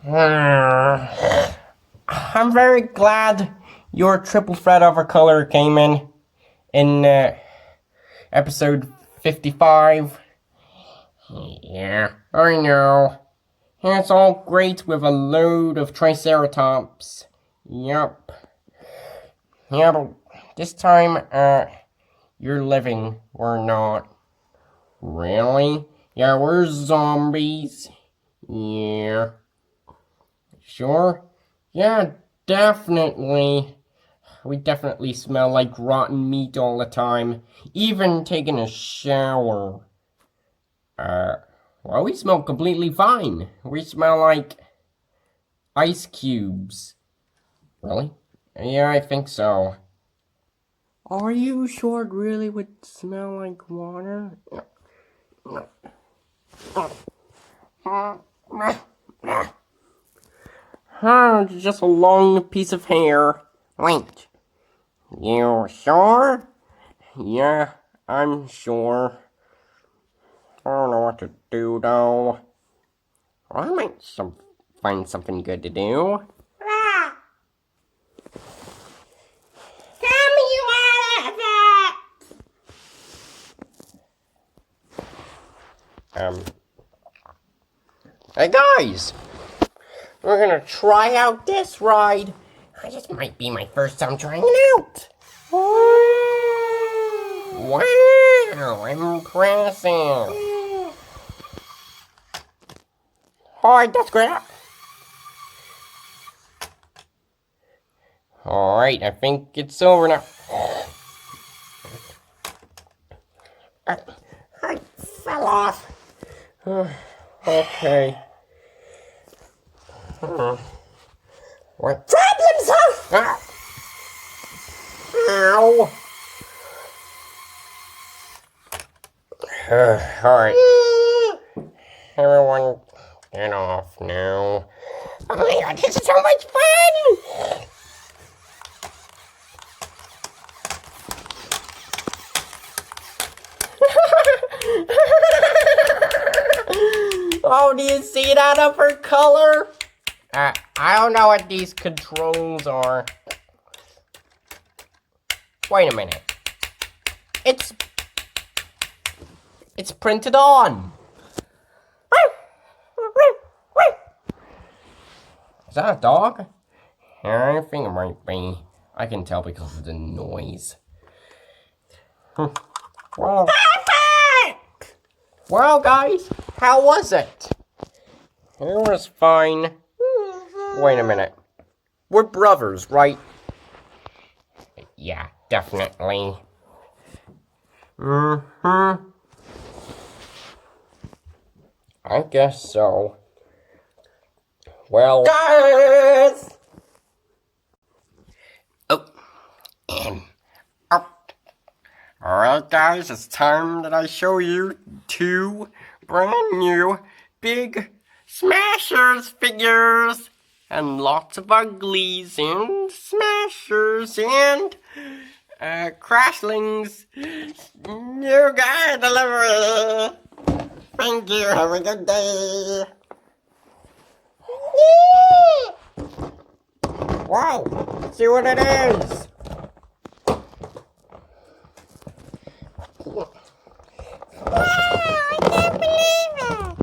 I'm very glad your triple threat of a color came in episode 55. Yeah, I know. It's all great with a load of Triceratops. Yup. Yeah, but this time, you're living. We're not. Really? Yeah, we're zombies. Yeah. Sure? Yeah, definitely. We definitely smell like rotten meat all the time. Even taking a shower. Well, we smell completely fine. We smell like ice cubes. Really? Yeah, I think so. Are you sure it really would smell like water? Just a long piece of hair. Wait. You sure? Yeah, I'm sure. I don't know what to do, though. I might find something good to do. Come you out of that! Hey guys! We're gonna try out this ride. This might be my first time trying it out. Wow, impressive. Alright, that's great. Alright, I think it's over now. I fell off. Okay. What problems, huh? Ow. Alright. Everyone, get off now. Oh my god, this is so much fun! Oh, do you see that upper color? I don't know what these controls are. Wait a minute. It's printed on. Is that a dog? I think it might be. I can tell because of the noise. Well, guys, how was it? It was fine. Wait a minute. We're brothers, right? Yeah, definitely. I guess so. Well, guys! Alright guys, it's time that I show you two brand new big Smashers figures. And lots of uglies and smashers and crashlings. You got delivery. Thank you. Have a good day. Wow. See what it is. Wow, I can't believe it.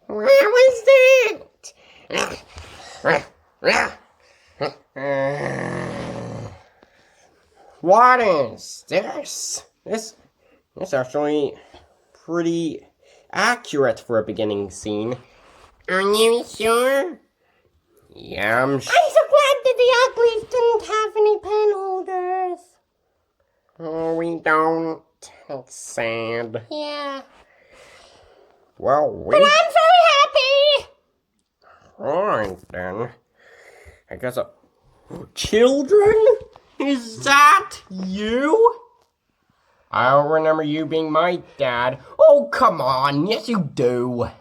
Where was that? What is this? This actually pretty accurate for a beginning scene. Are you sure? Yeah, I'm so glad that the uglies didn't have any pen holders. Oh, we don't. It's sad. Yeah. Well, but I'm very happy! Alright then. I guess children? Is that you? I don't remember you being my dad. Oh, come on. Yes, you do.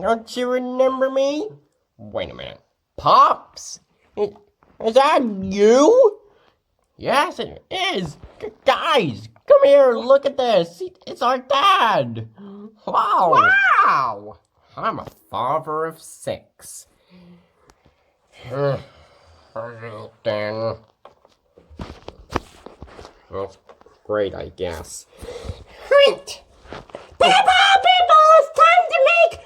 Don't you remember me? Wait a minute. Pops? Is that you? Yes, it is. Guys, come here. Look at this. It's our dad. Wow! Wow! I'm a father of 6. Alright then. That's great, I guess. Right! People, it's time to make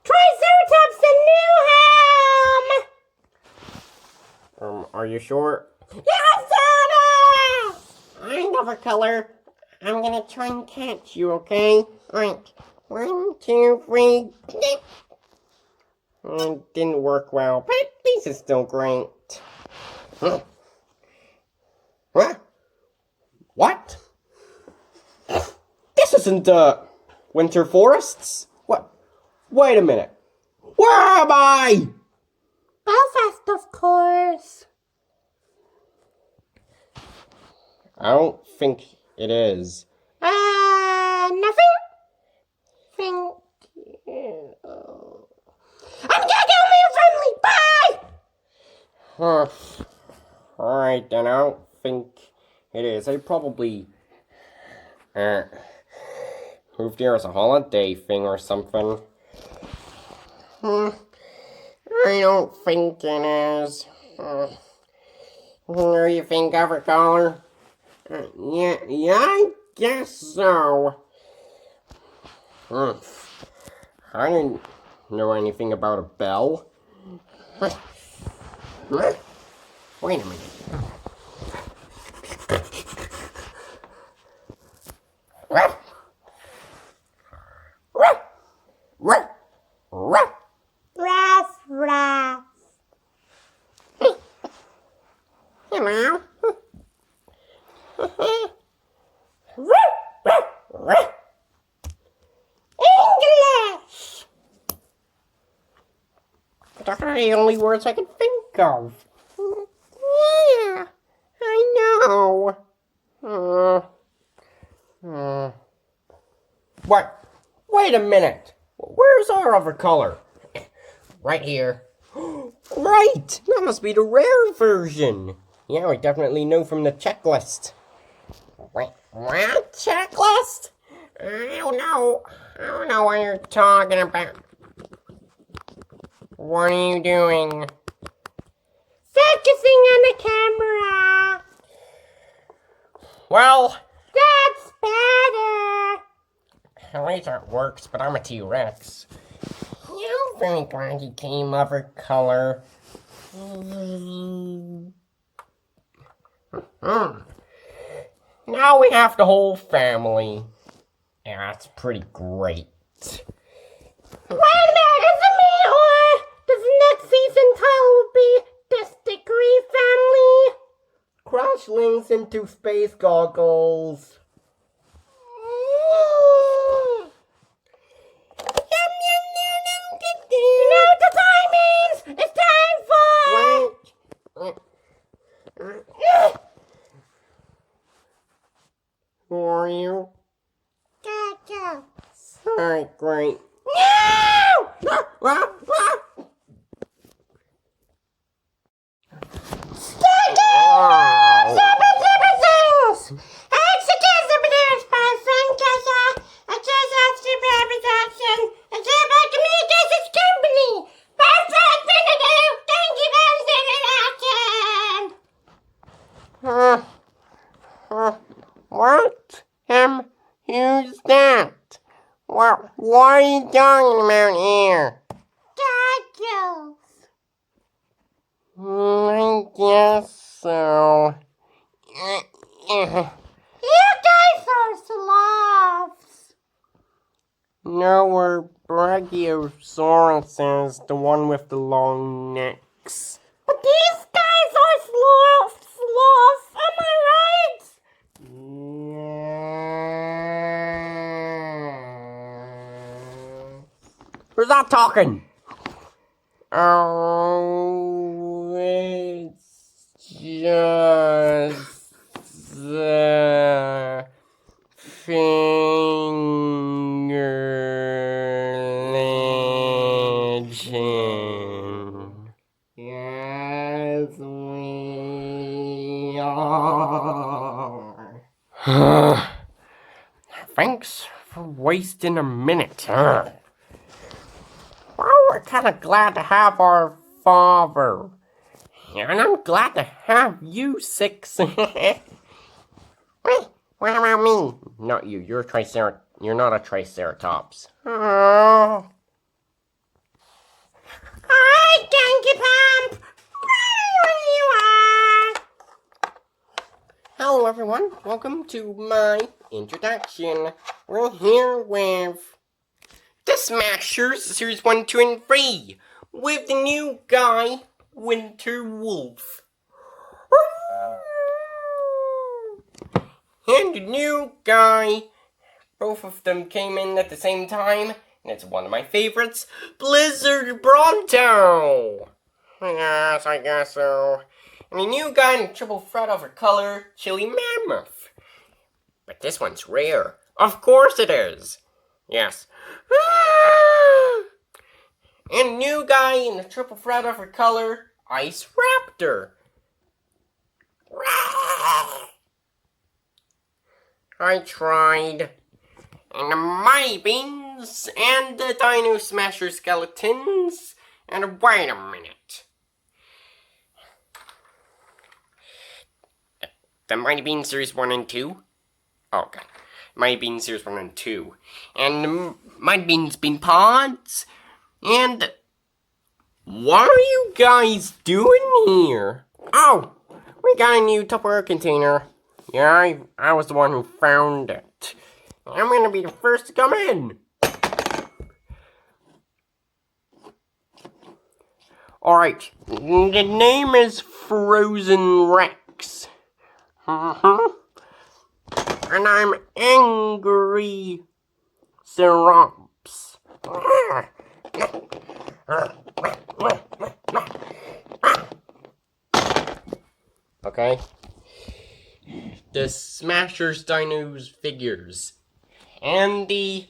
Triceratops a new home! Are you sure? Yes, Dada! I know the color. I'm gonna try and catch you, okay? Alright. 1, 2, 3. Didn't work well, but at least it's still great. Huh? What? This isn't, winter forests? What? Wait a minute. Where am I? Belfast, of course. I don't think it is. Nothing? Thank you. I'm Goggle friendly. Bye! Alright then, I don't think it is. I probably moved here as a holiday thing or something. I don't think it is. What do you think of a color? Yeah, I guess so. I didn't know anything about a bell. Wait a minute. Ruff, ruff. Hello. English! Those are the only words I can think of. Yeah, I know. What? Wait a minute. Where's our other color? Right here. Right! That must be the rare version. Yeah, I definitely know from the checklist. Wait, what checklist? I don't know what you're talking about. What are you doing? focusing on the camera. Well, That's better. at least it works, but I'm a T-Rex. I'm very glad you came, other color. Now we have the whole family. Yeah, that's pretty great. Wait a minute, is it me or does the next season title be The Stickery Family? Crash links into space goggles. You know what the time is? It's time for... Who are you? Gotcha. Alright, great. No! What? Who's that? What are you talking about here? Gotcha. I guess so. You guys are sloths. No, we're Brachiosauruses, the one with the long necks. But these guys are sloths. Am I right? Who's that talking? Oh, it's just the finger legend. Yes, we are. Thanks for waiting. raced in a minute. Well, we're kind of glad to have our father. And I'm glad to have you, Six. Wait, what about me? Not you. You're not a Triceratops. Oh. Hi, Ganky Pump! Where you are? Hello, everyone. Welcome to my introduction. We're here with the Smashers, Series 1, 2, and 3, with the new guy, Winter Wolf. And the new guy, both of them came in at the same time, and it's one of my favorites, Blizzard Bronto. Yes, I guess so. And the new guy in triple threat over color, Chili Mammoth. But this one's rare. Of course it is. Yes. And new guy in the triple threat over color, Ice Raptor. I tried. And the Mighty Beans, and the Dino Smasher Skeletons, and wait a minute. The Mighty Beans Series 1 and 2? Oh, okay. Mighty Beans Series 1 and 2. And the Mighty Beans Bean Pods, and what are you guys doing here? Oh, we got a new Tupperware container. Yeah, I was the one who found it. I'm gonna be the first to come in. Alright, the name is Frozen Rex. And I'm Angry Zoms. Okay. The Smashers Dinos figures. And the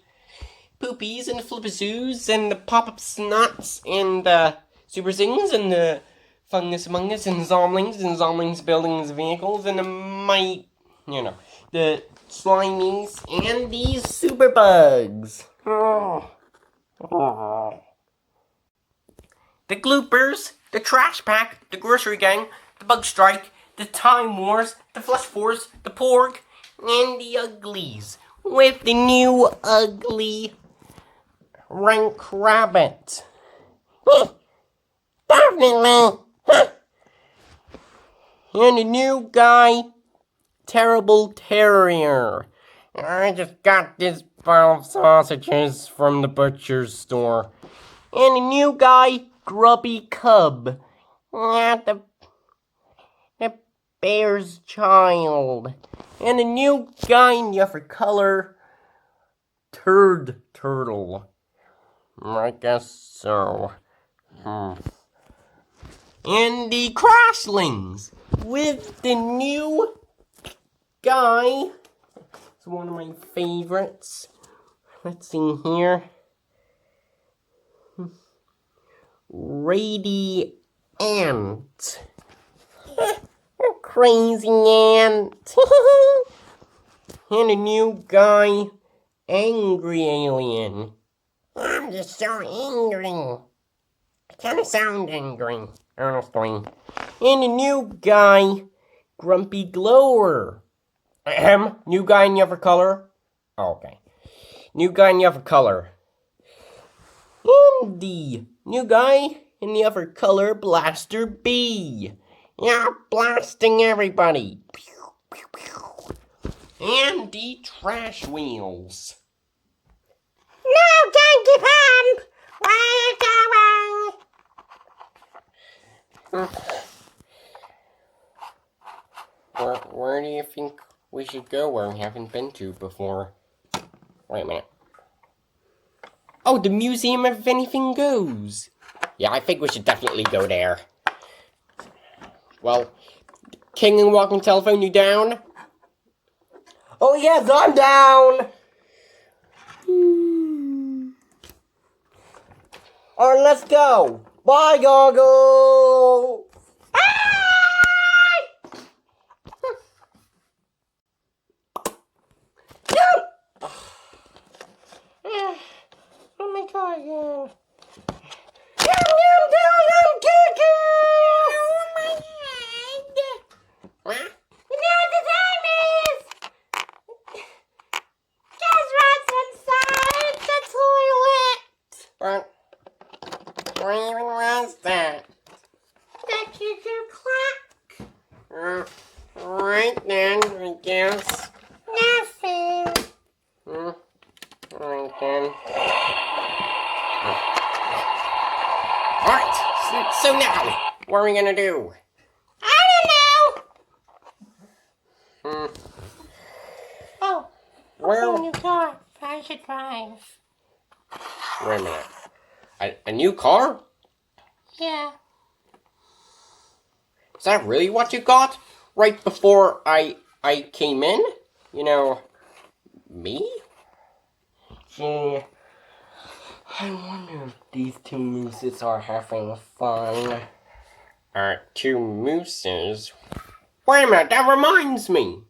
Poopies and the Flippazoos and the Pop-Up Snots and the Super Zings and the Fungus Among Us and Zomlings Buildings Vehicles and the Slimies and the Super Bugs. The Gloopers, the Trash Pack, the Grocery Gang, the Bug Strike, the Time Wars, the Flush Force, the Porg, and the Uglies. With the new ugly Rank Rabbit. Definitely. And the new guy, Terrible Terrier. I just got this pile of sausages from the butcher's store. And the new guy, Grubby Cub. The bear's child. And a new guy in the other color, Turd Turtle. I guess so. And the Crashlings with the new guy. It's one of my favorites. Let's see here. Radiant. Crazy ant. And a new guy, Angry Alien. I'm just so angry. I kind of sound angry, honestly. And a new guy, Grumpy Glower. New guy in the other color. Oh, okay. New guy in the other color. And the new guy in the other color, Blaster B. Yeah, blasting everybody. Pew, pew, pew. And the trash wheels. No, Ganky Pump! Where are you going? Where do you think we should go where we haven't been to before? Wait a minute. Oh, the Museum of Anything Goes. Yeah, I think we should definitely go there. Well, King and Walking Telephone, you down? Oh yes, I'm down! Alright, let's go! Bye, Goggle! yeah. Yum, yum, yum, yum, Goggle! Oh, my head! What? You know what the time is? Guess what's inside the toilet? What even was that? The cuckoo clock. Right then, I guess. Nothing. Right then. Alright, so now, what are we gonna do? I don't know. Oh, Well, new car. I should drive. wait a minute. A new car? Yeah. Is that really what you got? Right before I came in? You know, me? Gee, I wonder if these two mooses are having fun. Two mooses? Wait a minute, that reminds me!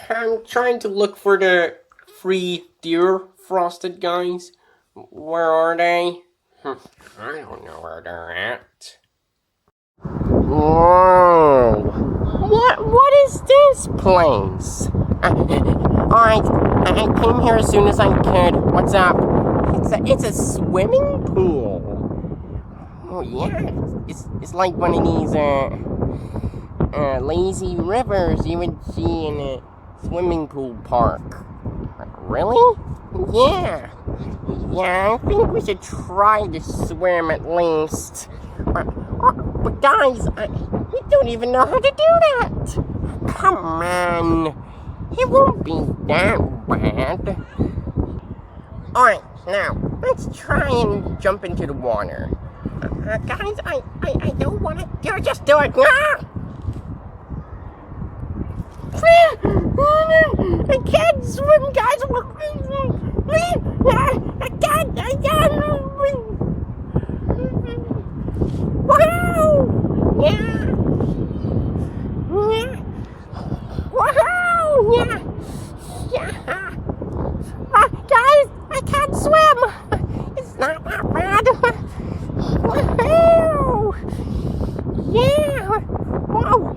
I'm trying to look for the free Deer-Frosted guys. Where are they? I don't know where they're at. Whoa! What is this place? Alright, I came here as soon as I could. What's up? It's a swimming pool. Oh yeah, it's like one of these lazy rivers you would see in a swimming pool park. Really? Yeah. Yeah, I think we should try to swim at least. But guys, we don't even know how to do that. Come on. It won't be that bad. Alright, now, let's try and jump into the water. Guys, I don't want to just do it. Ah! I can't swim, guys. I can't. Wow! Yeah. Wow! Yeah. Yeah. Guys, I can't swim. It's not that bad. Woohoo! Yeah. Wow!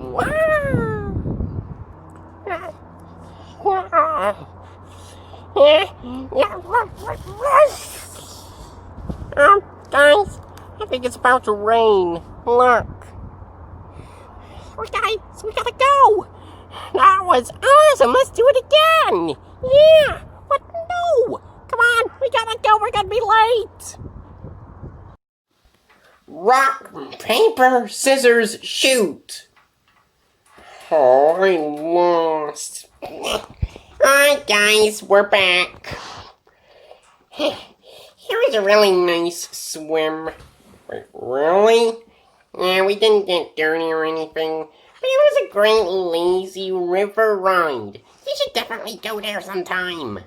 Guys, I think it's about to rain. Look. Guys, we gotta go. That was awesome. Let's do it again. Yeah. What? No. Come on, we gotta go. We're gonna be late. Rock, paper, scissors, shoot. Oh, I lost. Alright guys, we're back. It was a really nice swim. Wait, really? Yeah, we didn't get dirty or anything. But it was a great lazy river ride. You should definitely go there sometime.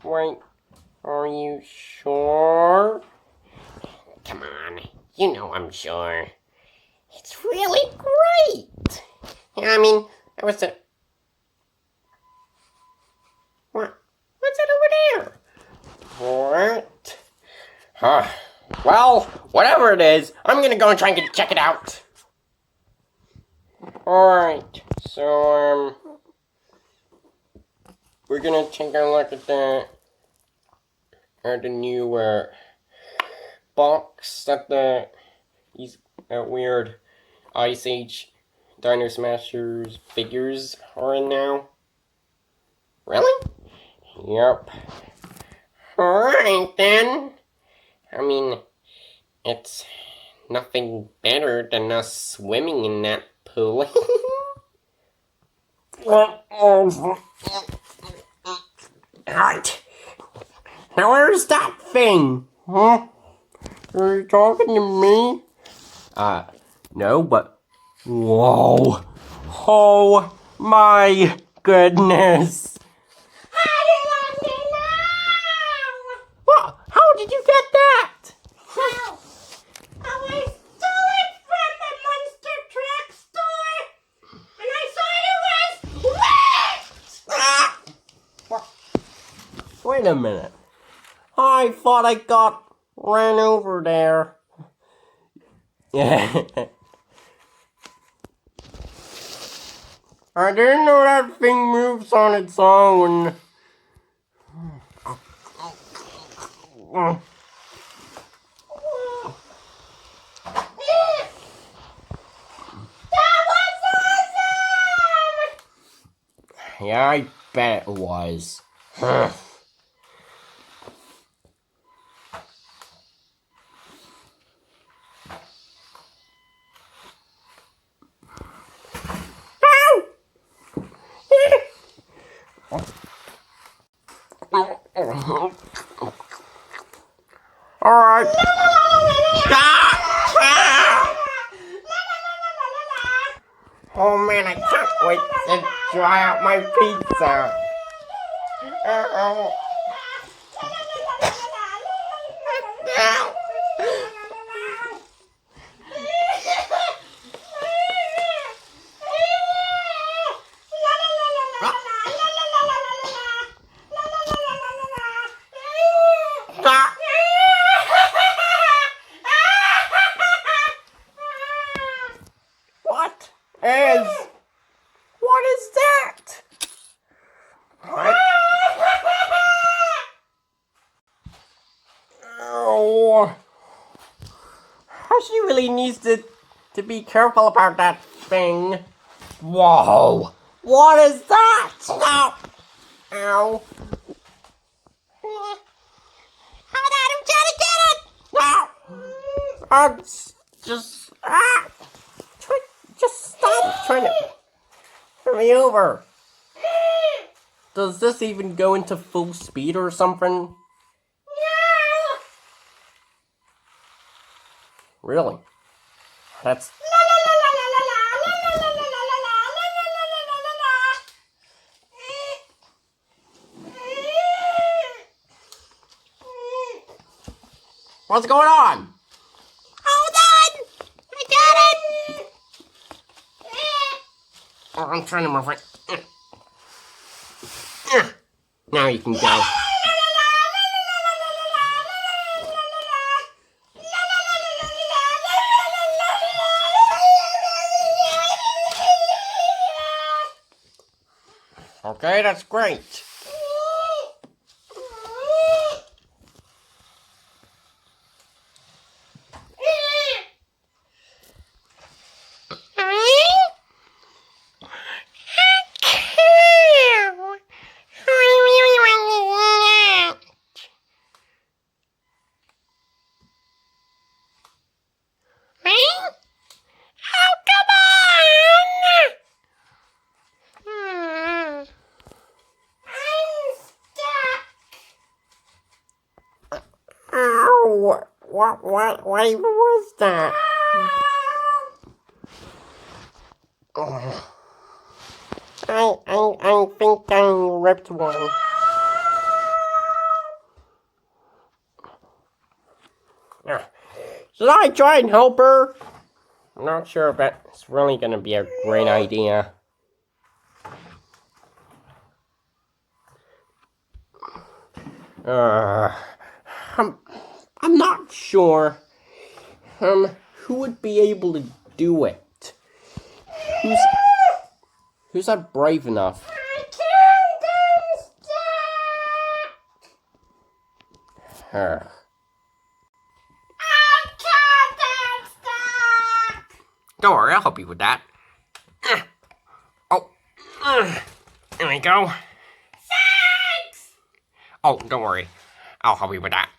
Wait, are you sure? Come on, you know I'm sure. It's really great. I mean, that was a... What? What's that over there? What? Well, whatever it is, I'm gonna go and try and check it out. Alright, so, we're gonna take a look at the new, box that these weird Ice Age Dino Smashers figures are in now. Really? Yep. Alright then. I mean, it's nothing better than us swimming in that pool. Alright. Now where's that thing? Huh? Are you talking to me? No, but... Whoa. Oh my goodness. What? How did you get that? Well, I stole it from the monster truck store, and I thought it was Wait a minute. I thought I got ran over there. Yeah. I didn't know that thing moves on its own. Yeah, I bet it was. Alright. Oh man, I can't wait to try out my pizza. What is that? What? Oh, she really needs to be careful about that thing. Whoa! What is that? Ow! Ow! Hold on, I'm trying to get it! Ow! Just stop trying to turn me over. Does this even go into full speed or something? Really? That's... What's going on? Hold on! I got it! Oh, I'm trying to move it. Now you can go. Okay, that's great. What even was that? I think I ripped one. Should I try and help her? I'm not sure if that's really gonna be a great idea. I'm not sure. Who would be able to do it? Who's not brave enough? I can't stop. Her. I can't stop. Don't worry, I'll help you with that. Oh, there we go. Thanks. Oh, don't worry, I'll help you with that.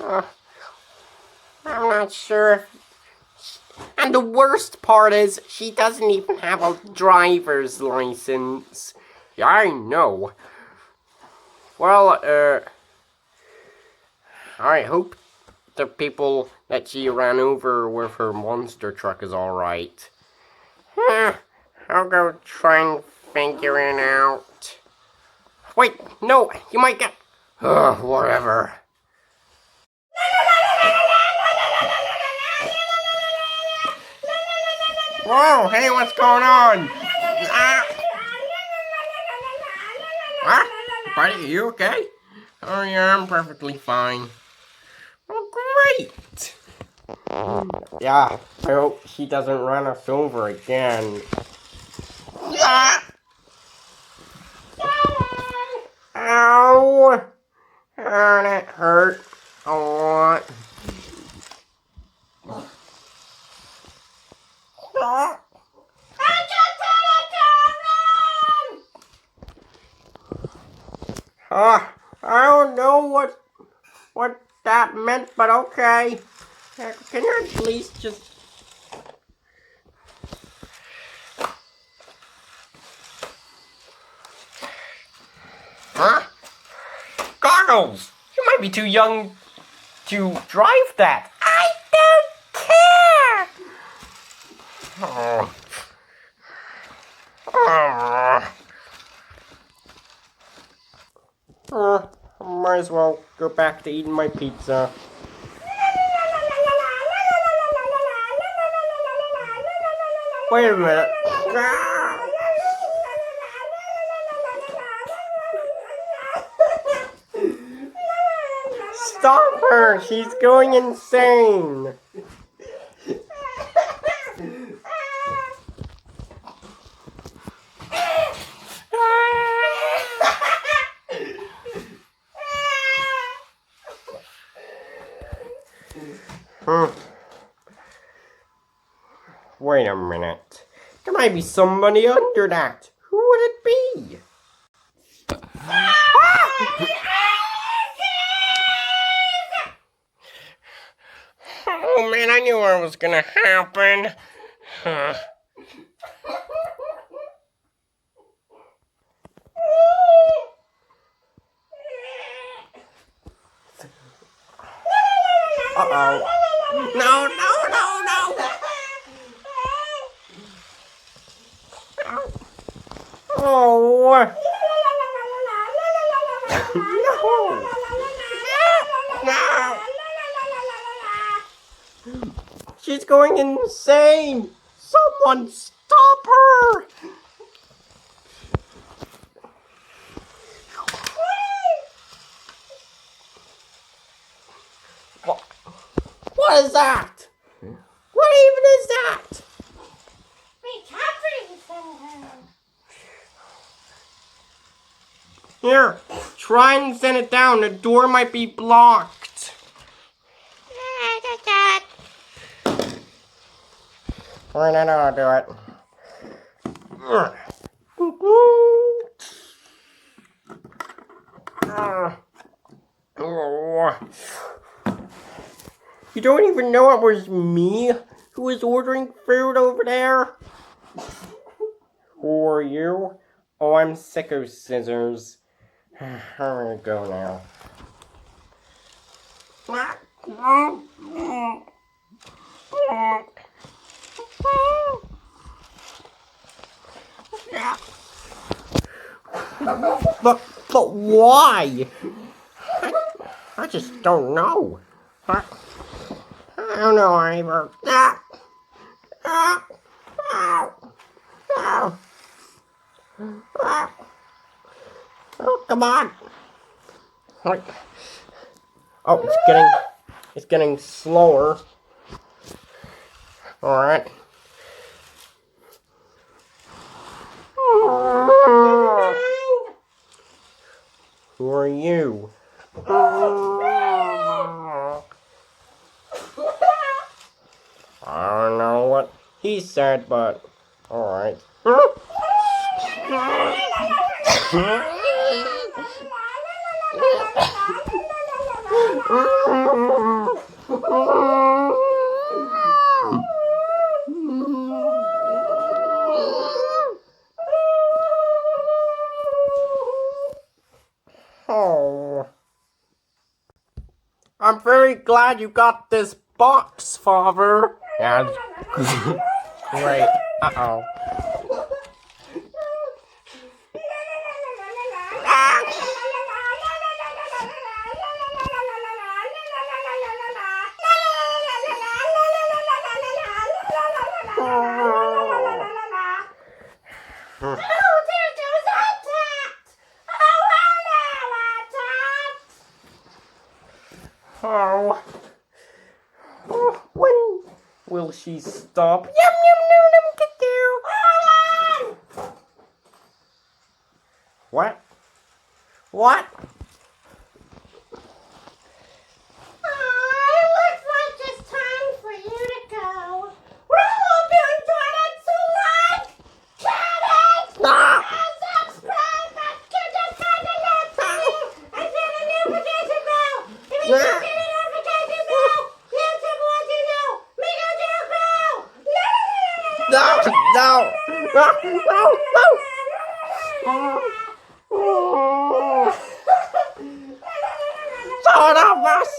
I'm not sure. And the worst part is, she doesn't even have a driver's license. Yeah, I know. Well, I hope the people that she ran over with her monster truck is alright. I'll go try and figure it out. Wait, no, you might get... whatever. Whoa, hey, what's going on? Buddy, are you okay? Oh yeah, I'm perfectly fine. Oh, great! Yeah, I hope she doesn't run us over again. Ow! Oh, that hurt a lot. I don't know what that meant, but okay. Can you at least just... Huh? Goggles! You might be too young to drive that. I don't care! Oh. Might as well go back to eating my pizza. Wait a minute. Stop her! She's going insane! Wait a minute. There might be somebody under that. Who would it be? Oh man, I knew it was gonna happen. Uh-oh. No, no, no, no! Oh! No! She's going insane! Someone stop her! What is that? What even is that? Recovery center. Here, try and send it down. The door might be blocked. Alright, I know I'll do it. You don't even know it was me who was ordering food over there? Who are you? Oh, I'm Sicko Scissors. I'm gonna go now. But why? I just don't know. I don't know either. Oh, come on. Oh, it's getting slower. All right. Who are you? I don't know what he said, but all right. I'm very glad you got this box, Father. And great. Uh-oh. Oh. Oh, when will she stop? Yum, yum, no, hold on! What? What? It looks like it's time for you to go. We're all doing donuts alive! Carrots! Subscribe! Give us $5 to me! I set a notification bell! If you don't get a notification bell, YouTube will let you know! Make a joke bell! No! Son of us!